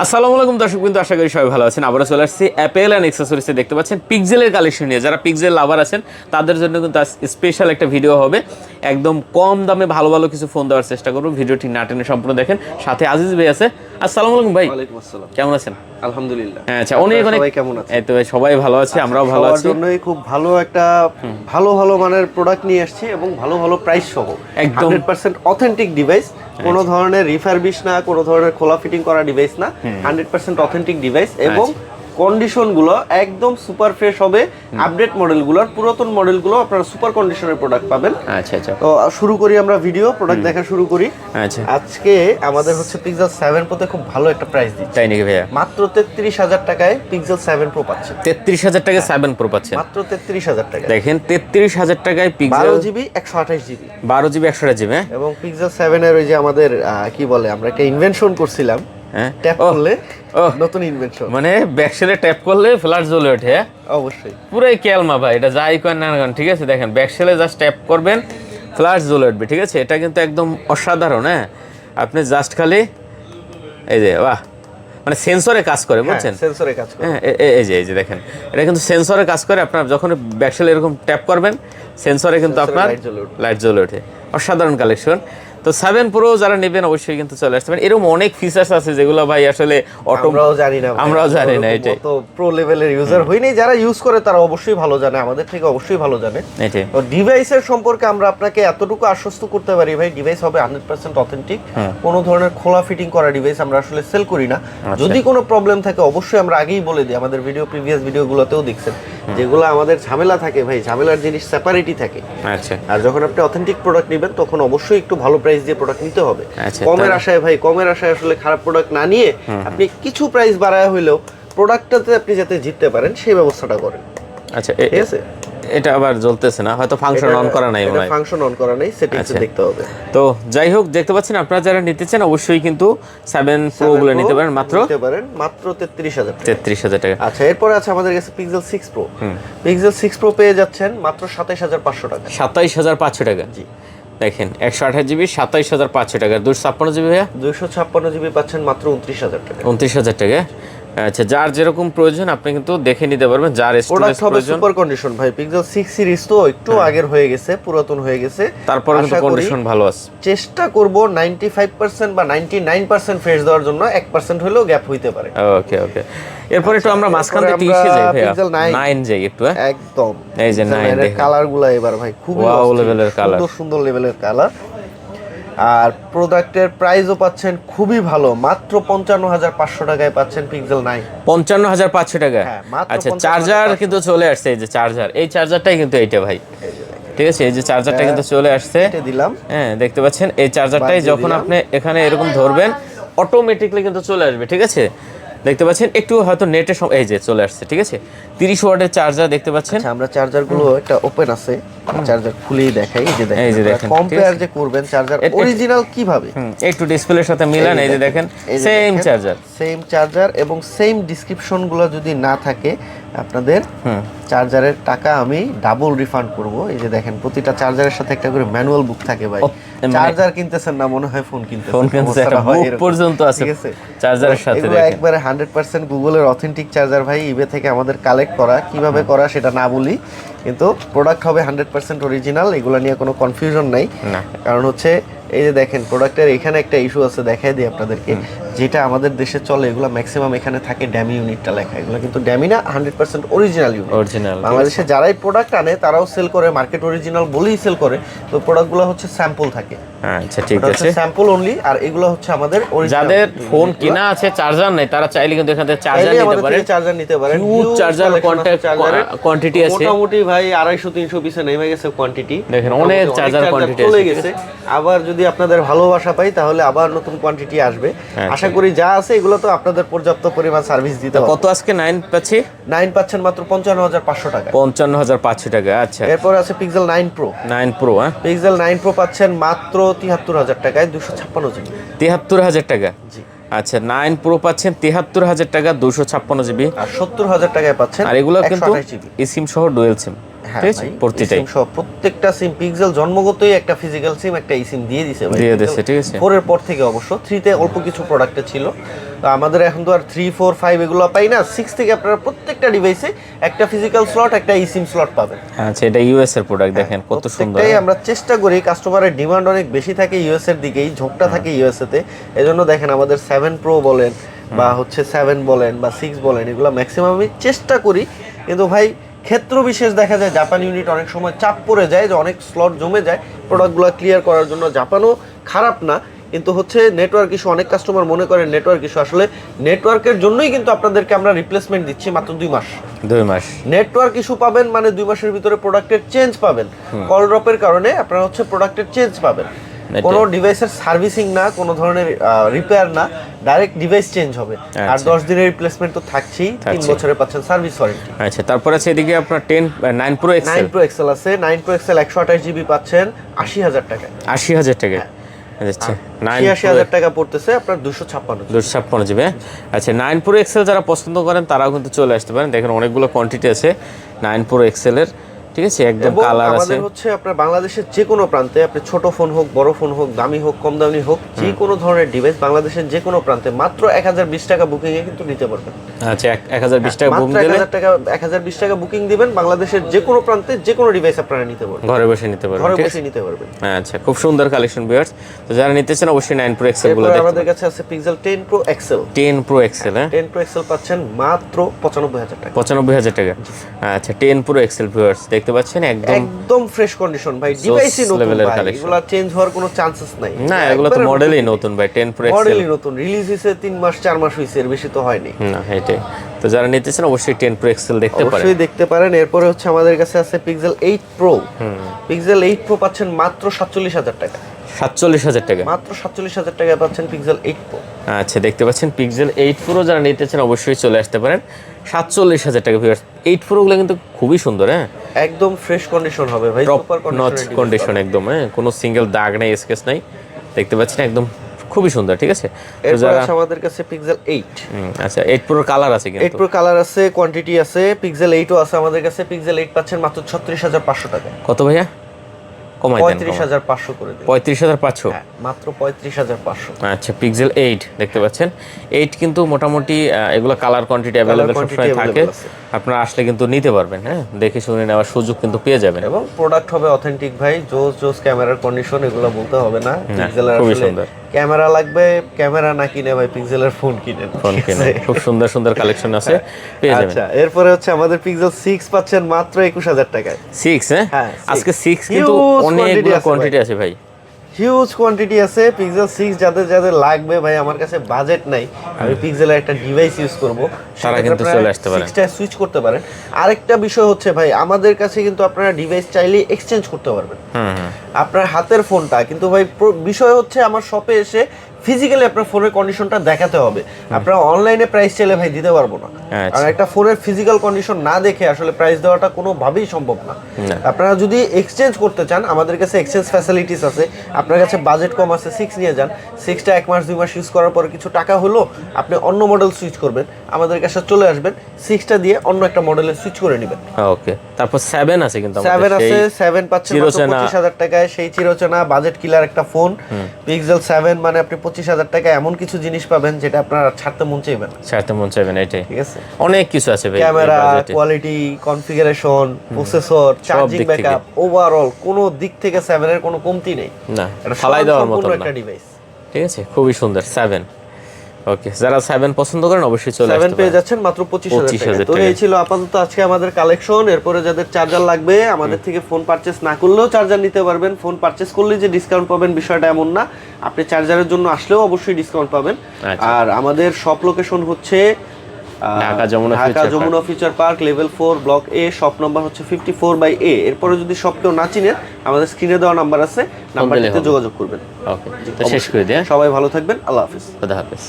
আসসালামু আলাইকুম দর্শক বিন্দু, আশা করি সবাই ভালো আছেন। আবারও চলে আসছি অ্যাপেল অ্যান্ড অ্যাক্সেসরিজে। দেখতে পাচ্ছেন পিক্সেলের কালেকশন নিয়ে। যারা পিক্সেল লাভার আছেন তাদের জন্য কিন্তু স্পেশাল একটা ভিডিও হবে। একদম কম দামে ভালো ভালো কিছু ফোন দেওয়ার চেষ্টা করবো। ভিডিওটি না টেনে সম্পূর্ণ দেখেন। সাথে আজিজ ভাই আছে। আসসালামু আলাইকুম ভাই। ওয়ালাইকুম আসসালাম। কেমন আছেন? আলহামদুলিল্লাহ। হ্যাঁ, আচ্ছা, অনেক অনেক কেমন আছেন? এই তো সবাই ভালো আছে, আমরাও ভালো সবার আছি। জন্যই খুব ভালো একটা ভালো মানের প্রোডাক্ট নিয়ে আসছি এবং ভালো প্রাইস সহ একদম 100% অথেন্টিক ডিভাইস। কোনো ধরনের রিফারবিশ না, কোনো ধরনের খোলা ফিটিং করা ডিভাইস না, 100% অথেন্টিক ডিভাইস এবং কন্ডিশনগুলো একদম সুপার ফ্রেশ হবে। আপডেট মডেলগুলোর, পুরাতন মডেলগুলো আপনারা সুপার কন্ডিশনের প্রোডাক্ট পাবেন। আচ্ছা আচ্ছা, তো শুরু করি আমরা ভিডিও, প্রোডাক্ট দেখা শুরু করি। আচ্ছা, আজকে আমাদের হচ্ছে পিক্সেল 7 প্রোতে খুব ভালো একটা প্রাইস দিচ্ছি। তাই নাকি ভাইয়া? মাত্র 33,000 টাকায় পিক্সেল 7 প্রো পাচ্ছেন। 33,000 টাকায় 7 প্রো পাচ্ছেন মাত্র 33,000 টাকা। দেখেন 33,000 টাকায় pixel 12 GB 128 GB 12 GB 128 GB. এবং পিক্সেল 7 এর ওই যে আমাদের কি বলে, আমরা একটা ইনভেনশন করছিলাম, হ্যাঁ, ট্যাপ করলে নতুন ইনভেনশন, মানে ব্যাকসেলে ট্যাপ করলে ফ্ল্যাশ জ্বলে ওঠে। অবশ্যই পুরাই কেলমা ভাই, এটা যাই করেন না কেন, ঠিক আছে? দেখেন ব্যাকসেলে জাস্ট ট্যাপ করবেন, ফ্ল্যাশ জ্বলে উঠবে, ঠিক আছে? এটা কিন্তু একদম অসাধারণ। হ্যাঁ, আপনি জাস্ট খালি এই যে বাহ, মানে সেন্সরে কাজ করে, বুঝছেন? সেন্সরে কাজ করে। হ্যাঁ, এই যে দেখেন, এটা কিন্তু সেন্সরে কাজ করে। আপনার যখন ব্যাকসেলে এরকম ট্যাপ করবেন, সেন্সরে কিন্তু আপনার লাইট জ্বলে ওঠে। অসাধারণ কালেকশন। তো 7 প্রো যারা নেবেন অবশ্যই কিন্তু চলে আসতে পারেন। এরকম অনেক ফিচার্স আছে যেগুলো ভাই আসলে আমরাও জানি না, আমরাও জানি না। এটাই তো প্রো লেভেলের ইউজার হইনি, যারা ইউজ করে তারা অবশ্যই ভালো জানে, আমাদের থেকে অবশ্যই ভালো জানে। এটাই। তো ডিভাইসের সম্পর্কে আমরা আপনাকে এতটুকু আশ্বস্ত করতে পারি ভাই, ডিভাইস হবে 100% অথেন্টিক। কোনো ধরনের খোলা ফিটিং করা ডিভাইস আমরা আসলে সেল করি না। যদি কোনো প্রবলেম থাকে অবশ্যই আমরা আগেই বলে দিই। আমাদের প্রিভিয়াস ভিডিওগুলোতেও দেখছেন যেগুলো আমাদের ঝামেলা থাকে ভাই, ঝামেলার জিনিস সেপারেটই থাকে। আচ্ছা, আর যখন আপনি অথেন্টিক প্রোডাক্ট নেবেন তখন অবশ্যই একটু ভালো প্রাইস দিয়ে প্রোডাক্ট নিতে হবে। আচ্ছা, কমের আশায় ভাই, কমের আশায় আসলে খারাপ প্রোডাক্ট না নিয়ে আপনি কিছু প্রাইস বাড়ায় হইলেও প্রোডাক্টটাতে আপনি যাতে জিততে পারেন সেই ব্যবস্থাটা করেন। আচ্ছা, ঠিক আছে? এটা আবার জ্বলতেছে না, হয়তো ফাংশন অন করা নাই মনে হয়। ফাংশন অন করা নাই, সেটিংস দেখতে হবে। তো যাই হোক, দেখতে পাচ্ছেন আপনারা যারা নিতে চান অবশ্যই কিন্তু 7 প্রো গুলো নিতে পারেন মাত্র 33,000 টাকা। 33,000 টাকা। আচ্ছা, এরপর আছে আমাদের কাছে পিক্সেল 6 প্রো। পিক্সেল 6 প্রো পেয়ে যাচ্ছেন মাত্র 27,500 টাকা। 27,500 টাকা। জি, দেখেন 128 জিবি 27,500 টাকা। 256 জিবি ভাইয়া 256 জিবি পাচ্ছেন মাত্র 29,000 টাকা। 29,000 টাকা। আচ্ছা, যার যেরকম প্রয়োজন আপনি কিন্তু দেখে নিতে পারবেন, যার স্টোরেজ প্রয়োজন। সুপার কন্ডিশন ভাই, পিক্সেল 6 সিরিজ তো একটু আগের হয়ে গেছে, পুরাতন হয়ে গেছে, তারপরে কিন্তু কন্ডিশন ভালো আছে। চেষ্টা করব 95% বা 99% ফ্রেশ দেওয়ার জন্য, 1% হলেও গ্যাপ হইতে পারে। ওকে ওকে, এরপর একটু আমরা মাঝখান থেকে টিসে যাই ভাইয়া, পিক্সেল 9 যাই একটু। একদম এই যে 9 দেখেন কালারগুলো এবার ভাই খুবই ওয়াও লেভেলের কালার, সুন্দর লেভেলের কালার। আর প্রোডাক্টের প্রাইসও পাচ্ছেন খুবই ভালো, মাত্র 55,500 টাকায় পাচ্ছেন পিক্সেল 9। 55,500 টাকা। আচ্ছা, চার্জার কিন্তু চলে আসছে, এই যে চার্জার, এই চার্জারটাই কিন্তু এইটা ভাই, ঠিক আছে? এই যে চার্জারটা কিন্তু চলে আসছে, এটা দিলাম। হ্যাঁ, দেখতে পাচ্ছেন এই চার্জারটাই যখন আপনি এখানে এরকম ধরবেন অটোমেটিক্যালি কিন্তু চলে আসবে, ঠিক আছে? দেখতে পাচ্ছেন একটু হয়তো নেটের এই যে চলে আসছে, ঠিক আছে? 30 ওয়াটের চার্জার দেখতে পাচ্ছেন। আমরা চার্জারগুলো একটা ওপেন আছে, চার্জার খুলেই দেখাই। এই যে দেখেন কম্পেয়ার যে করবেন চার্জার অরিজিনাল কিভাবে, একটু ডিসপ্লের সাথে মিলান। এই যে দেখেন সেম চার্জার এবং সেম ডেসক্রিপশনগুলো যদি না থাকে আপনাদের চার্জারের টাকা আমি ডাবল রিফান্ড করব। এই যে দেখেন প্রতিটা চার্জারের সাথে একটা করে ম্যানুয়াল বুক থাকে ভাই। চার্জার কিনতেছেন না, মনে হয় ফোন কিনতেছেন, একটা বুক পর্যন্ত আছে চার্জারের সাথে। এগুলো একবারে 100% গুগলের অথেন্টিক চার্জার ভাই, ইবে থেকে আমাদের কালেক্ট করা। কিভাবে করা সেটা না বলি, কিন্তু প্রোডাক্ট হবে 100% অরিজিনাল, এগুলো নিয়ে কোনো কনফিউশন নাই। কারণ হচ্ছে এই যে দেখেন প্রোডাক্টের এখানে একটা ইস্যু আছে, দেখাই দিই আপনাদেরকে। যেটা আমাদের দেশে চলে এগুলো ম্যাক্সিমাম এখানে থাকে ড্যামি ইউনিটটা লেখা, এগুলো কিন্তু ড্যামি না, 100% অরিজিনাল ইউনিট। বাংলাদেশে যারাই প্রোডাক্ট আনে তারাও সেল করে মার্কেট অরিজিনাল বলেই সেল করে। তো প্রোডাক্টগুলো হচ্ছে স্যাম্পল থাকে। আচ্ছা, ঠিক আছে, স্যাম্পল অনলি। আর এগুলো হচ্ছে আমাদের যাদের ফোন কিনা আছে চার্জার নাই তারা চাইলে কিন্তু এখান থেকে চার্জার নিতে পারেন। হিউজ চার্জার কোয়ান্টিটি আছে মোটামুটি ভাই 250-300 পিসে নেমে গেছে কোয়ান্টিটি। দেখেন অনেক চার্জার কোয়ান্টিটি চলে গেছে। আবার যদি আপনাদের ভালোবাসা পাই তাহলে আবার নতুন কোয়ান্টিটি আসবে। আশা করি যা আছে এগুলো তো আপনাদের পর্যাপ্ত পরিমাণ সার্ভিস দিতে হবে। কত আজকে 9 পাচ্ছি? 9 পাচ্ছেন মাত্র 55,500 টাকা। 55,500 টাকা। আচ্ছা, এরপর আছে পিক্সেল 9 প্রো। 9 প্রো, হ্যাঁ, পিক্সেল 9 প্রো পাচ্ছেন মাত্র 73,000 টাকায়, 256 জিবি। 73,000 টাকা। জি, আচ্ছা, 9 প্রো পাচ্ছেন 73,000 টাকা, 256 জিবি। আর 70,000 টাকায় পাচ্ছেন। আর এগুলো কিন্তু সিম সহ ডুয়াল সিম, ঠিক আছে? প্রত্যেকটা সিম পিক্সেল জন্মগতই একটা ফিজিক্যাল সিম, একটা সিম দিয়ে দিয়েছে, ঠিক আছে। 4 এর পর থেকে অবশ্য 3 তে অল্প কিছু প্রোডাক্টে ছিল। তো আমাদের এখন তো আর 3, 4, 5 এগুলো পাই না, 6 থেকে আপনারা প্রত্যেকটা ডিভাইসে একটা ফিজিক্যাল স্লট, একটা eSIM স্লট পাবেন। আচ্ছা, এটা ইউএস এর প্রোডাক্ট, দেখেন কত সুন্দর। প্রত্যেকটাই আমরা চেষ্টা করি, কাস্টমারের ডিমান্ড অনেক বেশি থাকে ইউএস এর দিকেই, ঝোঁকটা থাকে ইউএসএ তে। এজন্য দেখেন আমাদের 7 Pro বলেন বা হচ্ছে 7 বলেন বা 6 বলেন, এগুলো ম্যাক্সিমাম আমি চেষ্টা করি। কিন্তু ভাই ক্ষেত্র বিশেষ দেখা যায় জাপান ইউনিট অনেক সময় চাপ পড়ে যায়, যে অনেক স্লট জমে যায় প্রোডাক্টগুলো ক্লিয়ার করার জন্য। জাপানও খারাপ না, কিন্তু হচ্ছে নেটওয়ার্ক ইস্যু, অনেক কাস্টমার মনে করেন নেটওয়ার্ক ইস্যু, আসলে নেটওয়ার্কের জন্যই কিন্তু আপনাদেরকে আমরা রিপ্লেসমেন্ট দিচ্ছি মাত্র 2 মাস। 2 মাস নেটওয়ার্ক ইস্যু পাবেন মানে 2 মাসের ভিতরে প্রোডাক্টের চেঞ্জ পাবেন। কল ড্রপের কারণে আপনারা হচ্ছে প্রোডাক্টের চেঞ্জ পাবেন, কোনো ডিভাইসের সার্ভিসিং না, কোনো ধরনের রিপেয়ার না, ডাইরেক্ট ডিভাইস চেঞ্জ হবে। আর 10 দিনের রিপ্লেসমেন্ট তো থাকছেই, 3 বছরে পাচ্ছেন সার্ভিস ওয়ারেন্টি। আচ্ছা, তারপর আছে এদিকে আপনার 9 Pro XL। 9 Pro XL আছে, 9 Pro XL 128 জিবি পাচ্ছেন 80,000 টাকায়। 80,000 টাকা। আচ্ছা, 80,000 টাকা পড়তেছে আপনার 256 জিবি। আচ্ছা, 9 Pro XL যারা পছন্দ করেন তারাও কিন্তু চলে আসতে পারেন, দেখেন অনেকগুলো কোয়ান্টিটি আছে 9 Pro XL এর, ঠিক আছে, একদম কালার আছে। আমাদের হচ্ছে আপনার বাংলাদেশের যে কোনো প্রান্তে, আপনি ছোট ফোন হোক, বড় ফোন হোক, দামি হোক, কম দামি হোক, যে কোনো ধরনের ডিভাইস বাংলাদেশের যে কোনো প্রান্তে মাত্র 1020 টাকা বুকিং এ কিন্তু নিতে পারবেন। আচ্ছা, 1020 টাকা বুকিং দিলে 1020 টাকা বুকিং দিবেন, বাংলাদেশের যে কোনো প্রান্তে যে কোনো ডিভাইস আপনারা নিতে পারবেন, ঘরে বসে নিতে পারবেন, ঘরে বসে নিতে পারবেন। আচ্ছা, খুব সুন্দর কালেকশন ভিউয়ার্স। তো যারা নিতে চান অবশ্যই 9 Pro XL গুলো দেখুন। আমাদের কাছে আছে Pixel 10 Pro XL। 10 Pro XL, হ্যাঁ, 10 Pro XL পাচ্ছেন মাত্র 95,000 টাকা। 95,000 টাকা। আচ্ছা, 10 Pro XL ভিউয়ার্স দেখতে পাচ্ছেন, একদম ফ্রেশ কন্ডিশন ভাই, ডিভাইসই নতুন ভাই, এগুলা চেঞ্জ হওয়ার কোনো চান্সেস নাই। না, এগুলো তো মডেলই নতুন ভাই, 10 Pro XL মডেলই নতুন, রিলিজ হইছে 3 মাস 4 মাস হইছে, এর বেশি তো হয়নি। না, এটাই তো যারা নিতে চান অবশ্যই 10 Pro XL দেখতে পারেন, অবশ্যই দেখতে পারেন। এরপরে হচ্ছে আমাদের কাছে আছে Pixel 8 Pro। Pixel 8 Pro পাচ্ছেন মাত্র 47,000 টাকা। 47,000 টাকা, মাত্র 47,000 টাকায় পাচ্ছেন Pixel 8 Pro। আচ্ছা, দেখতে পাচ্ছেন Pixel 8 Pro যারা নিতে চান অবশ্যই চলে আসতে পারেন 47,000 টাকা। ভিউয়ার্স 8 Pro গুলো কিন্তু খুবই সুন্দর, হ্যাঁ, একদম ফ্রেশ কন্ডিশন হবে ভাই, সুপার কন্ডিশন একদম, হ্যাঁ, কোনো সিঙ্গেল দাগ নাই, স্কেচ নাই, দেখতে পাচ্ছেন একদম খুবই সুন্দর, ঠিক আছে। এরপর আছে আমাদের কাছে Pixel 8। আচ্ছা, 8 Pro কালার আছে কিন্তু, 8 Pro কালার আছে, কোয়ান্টিটি আছে, Pixel 8 ও আছে আমাদের কাছে। Pixel 8 পাচ্ছেন মাত্র 36,500 টাকা। কত ভাইয়া? কমাই দেন, 35,500 করে দিন। 35,500, মাত্র 35,500। আচ্ছা, Pixel 8 দেখতে পাচ্ছেন। 8 কিন্তু মোটামুটি এগুলো কালার কোয়ান্টিটি अवेलेबल সবসময় থাকে, আপনারা আসলে কিন্তু নিতে পারবেন, হ্যাঁ, দেখে শুনে নেওয়ার সুযোগ কিন্তু পেয়ে যাবেন, এবং প্রোডাক্ট হবে অথেন্টিক ভাই, জোস ক্যামেরার কন্ডিশন, এগুলো বলতে হবে না। পিক্সেলের খুবই সুন্দর ক্যামেরা লাগবে, ক্যামেরা না কিনে ভাই পিক্সেলের ফোন কিনেন, খুব সুন্দর সুন্দর কালেকশন আছে, পেয়ে যাবেন। আচ্ছা, এরপরে হচ্ছে আমাদের Pixel 6 পাচ্ছেন মাত্র 21,000 টাকায়। 6, হ্যাঁ, আজকে 6 কিন্তু অনেকগুলো কোয়ান্টিটি আছে ভাই, হিউজ কোয়ান্টিটি আছে। Pixel 6 যাদের যাদের লাগবে ভাই, আমার কাছে বাজেট নাই, আমি পিক্সেলের একটা ডিভাইস ইউজ করব, তারা কিন্তু চলে আসতে পারেন, 6টা সুইচ করতে পারেন। আরেকটা বিষয় হচ্ছে ভাই, আমাদের কাছে কিন্তু আপনারা ডিভাইস চাইলে এক্সচেঞ্জ করতে পারবেন, আপনার হাতের ফোনটা। কিন্তু ভাই বিষয় হচ্ছে আমার শপে এসে ফিজিক্যালি আপনার ফোনের কন্ডিশনটা দেখাতে হবে। আপনারা অনলাইনে প্রাইস চাইলে ভাই দিতে পারবো না, কারণ একটা ফোনের ফিজিক্যাল কন্ডিশন না দেখে আসলে প্রাইস দেওয়াটা কোনোভাবেই সম্ভব না। আপনারা যদি এক্সচেঞ্জ করতে চান, আমাদের কাছে এক্সচেঞ্জ ফ্যাসিলিটিস আছে। আপনার কাছে বাজেট কম আছে, 6 নিয়ে যান, 6টা 1 মাস 2 মাস ইউজ করার পর কিছু টাকা হলো, আপনি অন্য মডেল সুইচ করবেন, আমাদের কাছে চলে আসবেন, 6টা দিয়ে অন্য একটা মডেলে সুইচ করে নেবেন। ওকে, তারপর 7 আছে কিন্তু 7 আছে, 7 পাচ্ছেন মাত্র 25,000 টাকায়, সেই চিরচেনা বাজেট কিলার একটা ফোন Pixel 7, মানে আপনি 25,000 টাকা এমন কিছু জিনিস পাবেন যেটা আপনার ছাড়তে মন চাইবেন, এটাই, ঠিক আছে। অনেক কিছু আছে ভাই, camera quality, configuration, processor, charging backup, overall কোনো দিক থেকে 7 এর কোনো কমতি নেই, না, এটা ফালাই দেওয়ার মতো না একটা ডিভাইস, ঠিক আছে, খুবই সুন্দর 7। ওকে, যারা 7 পছন্দ করেন অবশ্যই চলে আসতে 7 পেয়ে যাচ্ছেন মাত্র 25,000 টাকা। তো এই ছিল আপাতত আজকে আমাদের কালেকশন। এরপরে যাদের চার্জার লাগবে, আমাদের থেকে ফোন পারচেজ না করলেও চার্জার নিতে পারবেন। ফোন পারচেজ করলে যে ডিসকাউন্ট পাবেন বিষয়টা এমন না, আপনি চার্জারের জন্য আসলেও অবশ্যই ডিসকাউন্ট পাবেন। আর আমাদের শপ লোকেশন হচ্ছে Dhaka Jamuna future park, level 4, block A, shop number হচ্ছে 54/A। এরপরে যদি শপ কেউ না চিনেন, আমাদের স্ক্রিনে দেওয়া নাম্বার আছে, নাম্বারটিতে যোগাযোগ করবেন। ওকে, তো শেষ করে দিই, সবাই ভালো থাকবেন, আল্লাহ হাফেজ। খোদা হাফেজ।